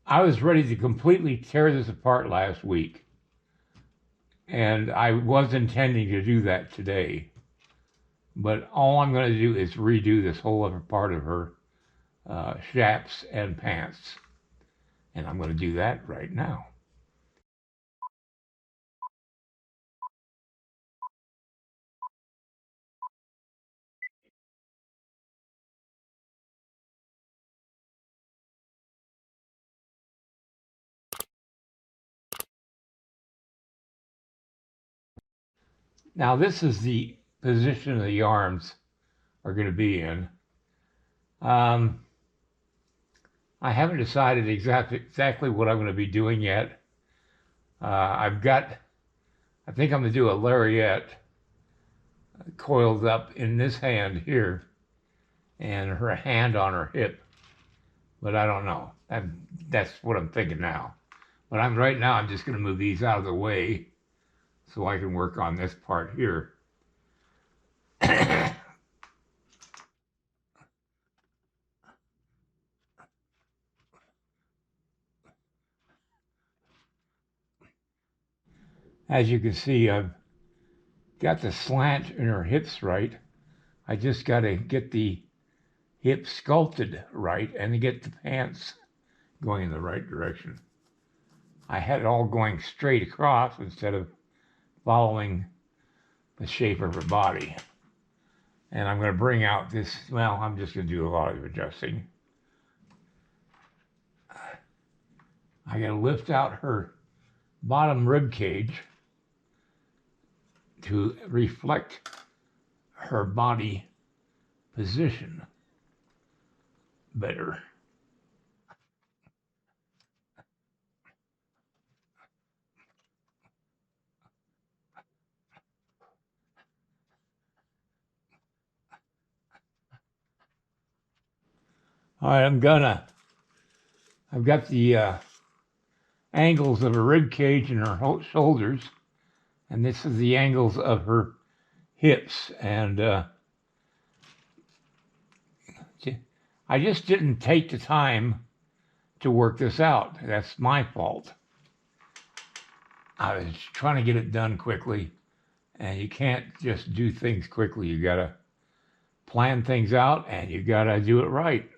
I was ready to completely tear this apart last week, and I was intending to do that today. But all I'm going to do is redo this whole other part of her chaps and pants. And I'm going to do that right now. Now this is the position the arms are going to be in. Um, I haven't decided exactly what I'm going to be doing yet. I think I'm going to do a lariat coiled up in this hand here and her hand on her hip. But I don't know. That's what I'm thinking now. But right now I'm just going to move these out of the way so I can work on this part here. As you can see, I've got the slant in her hips right. I just got to get the hip sculpted right and get the pants going in the right direction. I had it all going straight across instead of following the shape of her body. And I'm going to bring out this, well, I'm just going to do a lot of adjusting. I got to lift out her bottom rib cage to reflect her body position better. All right, I've got the angles of her rib cage and her shoulders, and this is the angles of her hips. And I just didn't take the time to work this out. That's my fault. I was trying to get it done quickly, and you can't just do things quickly. You gotta plan things out, and you gotta do it right,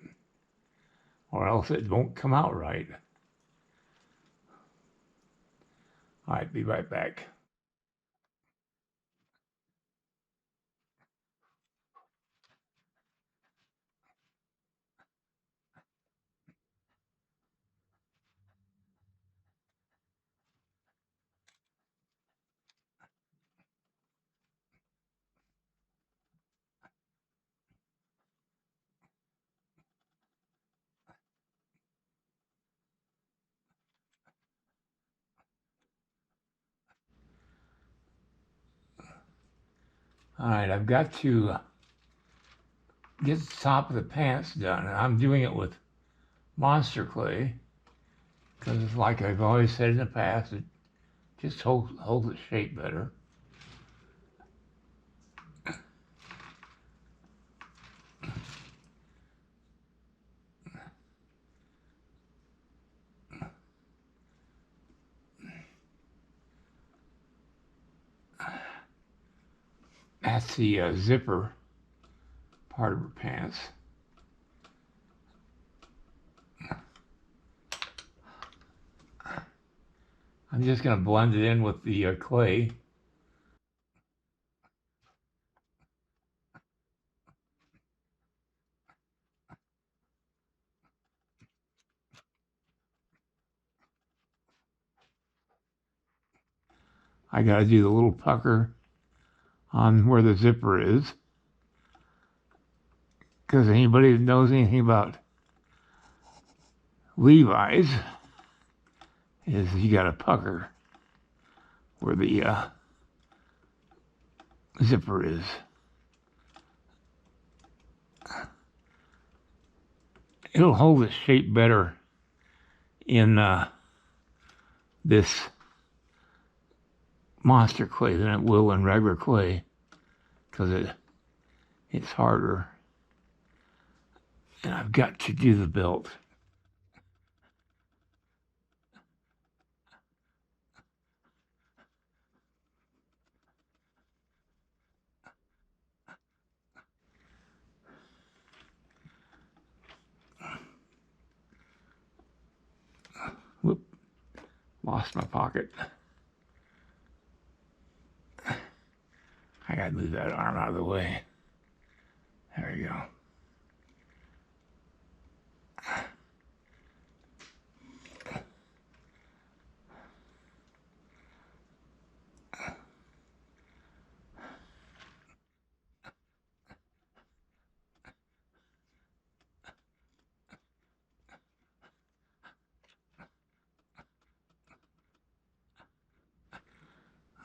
or else it won't come out right. All right, be right back. All right, I've got to get the top of the pants done, and I'm doing it with monster clay because it's like I've always said in the past, it just holds its shape better. That's the zipper part of her pants. I'm just going to blend it in with the clay. I got to do the little pucker on where the zipper is, because anybody that knows anything about Levi's is you got to pucker where the zipper is. It'll hold its shape better in this monster clay than it will in regular clay because it's harder. And I've got to do the belt. Lost my pocket. I gotta move that arm out of the way. There you go.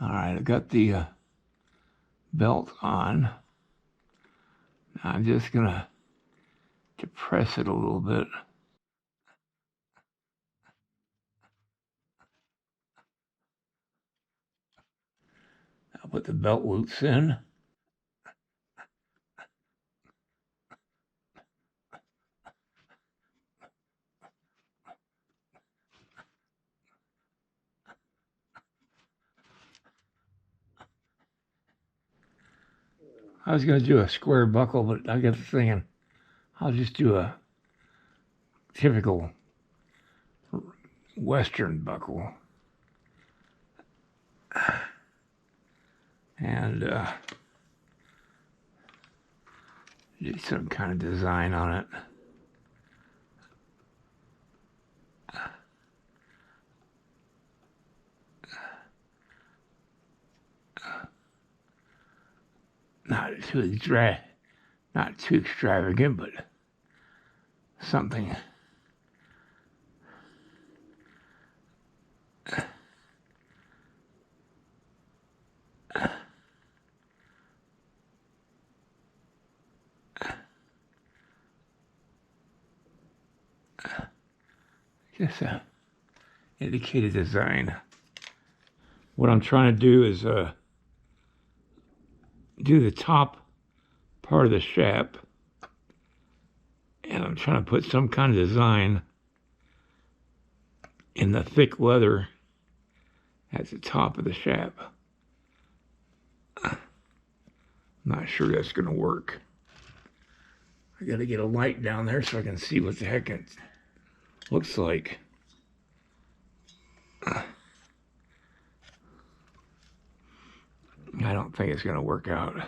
All right, I got the belt on. Now I'm just gonna depress it a little bit. I'll put the belt loops in. I was gonna do a square buckle, but I got to thinking I'll just do a typical Western buckle. And do some kind of design on it. Not too extravagant, but something. Just a indicated design. What I'm trying to do is do the top part of the strap, and I'm trying to put some kind of design in the thick leather at the top of the strap. I'm not sure that's going to work. I got to get a light down there so I can see what the heck it looks like. I don't think it's going to work out.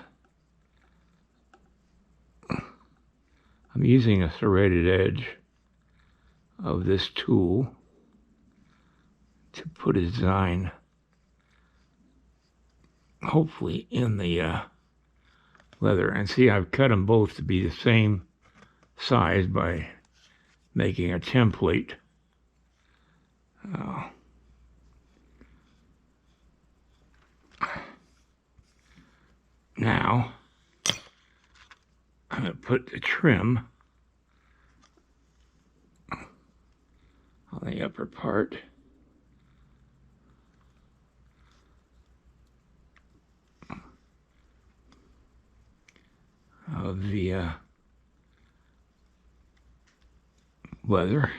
I'm using a serrated edge of this tool to put a design, hopefully, in the leather. And see, I've cut them both to be the same size by making a template. Now, I'm going to put the trim on the upper part. Of the leather.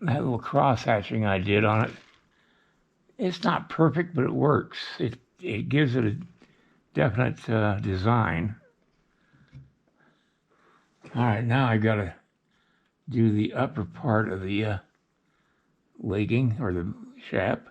That little cross hatching I did on it, it's not perfect, but it works. It gives it a definite design. All right, now I gotta do the upper part of the legging or the strap.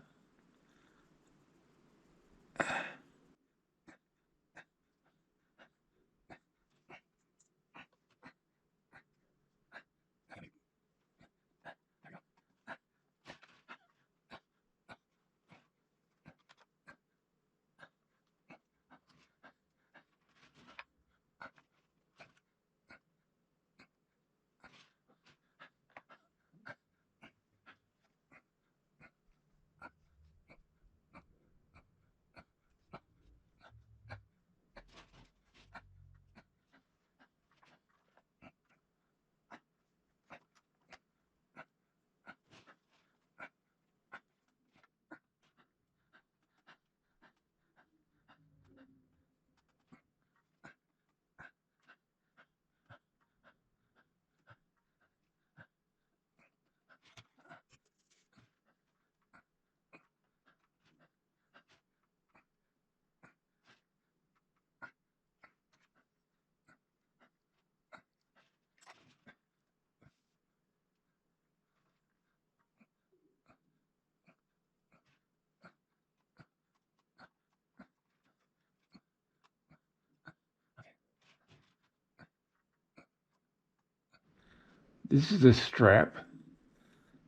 This is the strap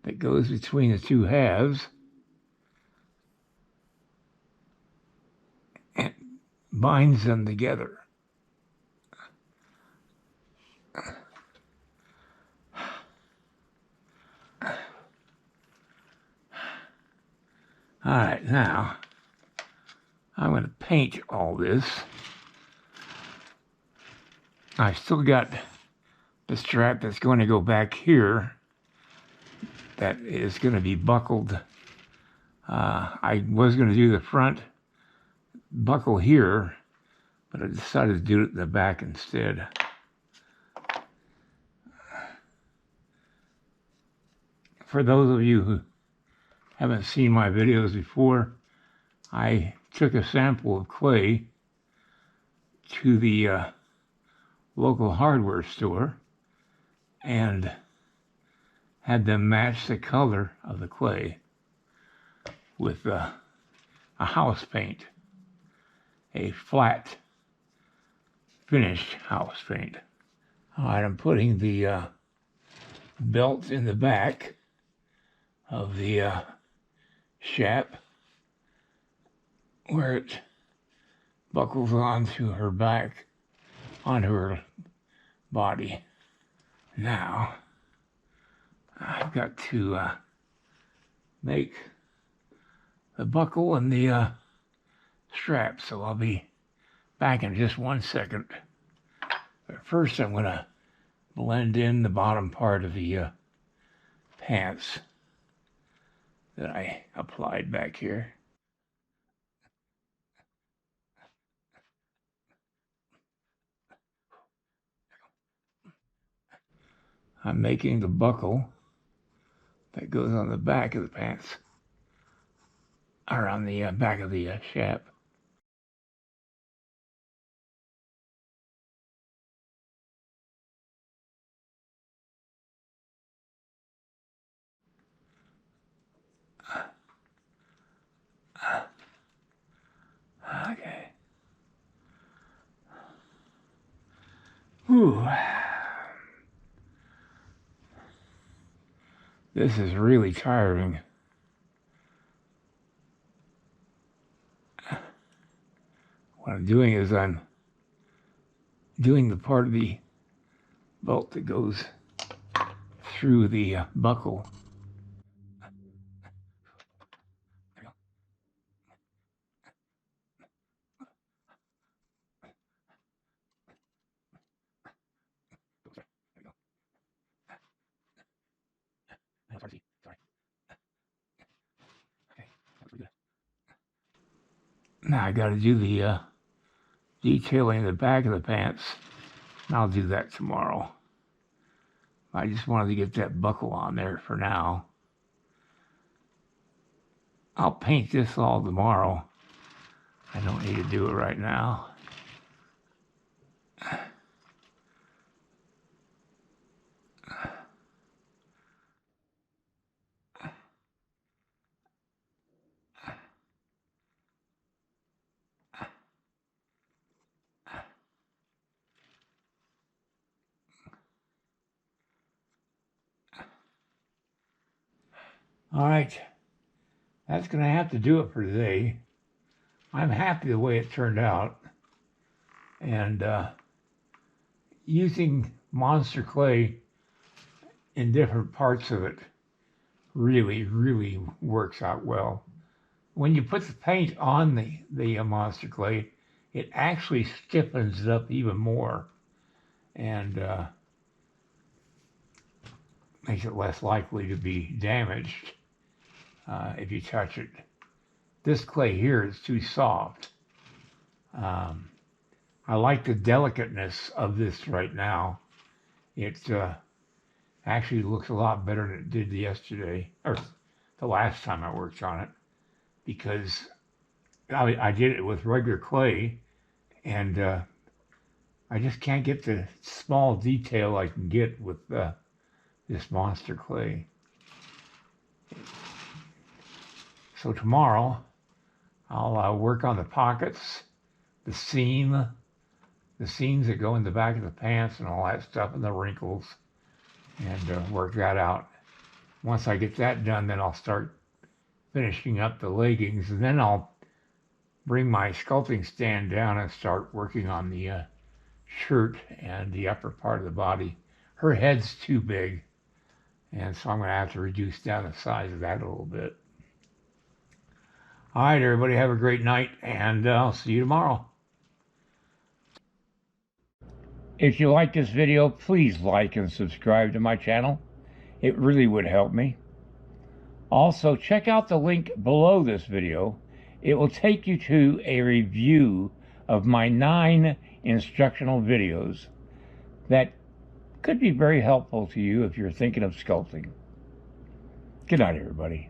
that goes between the two halves and binds them together. All right, now I'm going to paint all this. I still got the strap that's going to go back here that is going to be buckled. I was going to do the front buckle here, but I decided to do it in the back instead. For those of you who haven't seen my videos before, I took a sample of clay to the local hardware store and had them match the color of the clay with a house paint, a flat finished house paint. All right, I'm putting the belt in the back of the Chaps where it buckles onto her back, onto her body. Now, I've got to make the buckle and the strap, so I'll be back in just 1 second. But first, I'm going to blend in the bottom part of the pants that I applied back here. I'm making the buckle that goes on the back of the pants, or on the back of the Chaps. Okay. Whew. This is really tiring. What I'm doing is I'm doing the part of the belt that goes through the buckle. Now I got to do the detailing the back of the pants. I'll do that tomorrow. I just wanted to get that buckle on there for now. I'll paint this all tomorrow. I don't need to do it right now. All right, that's going to have to do it for today. I'm happy the way it turned out. And using monster clay in different parts of it really, really works out well. When you put the paint on the monster clay, it actually stiffens it up even more and makes it less likely to be damaged if you touch it. This clay here is too soft. I like the delicateness of this right now. It actually looks a lot better than it did yesterday, or the last time I worked on it, because I did it with regular clay, and I just can't get the small detail I can get with this monster clay. So tomorrow, I'll work on the pockets, the seams that go in the back of the pants and all that stuff, and the wrinkles. and work that out. Once I get that done, then I'll start finishing up the leggings, and then I'll bring my sculpting stand down and start working on the shirt and the upper part of the body. Her head's too big, and so I'm going to have to reduce down the size of that a little bit. All right, everybody, have a great night, and I'll see you tomorrow. If you like this video, please like and subscribe to my channel. It really would help me. Also, check out the link below this video. It will take you to a review of my 9 instructional videos that could be very helpful to you if you're thinking of sculpting. Good night, everybody.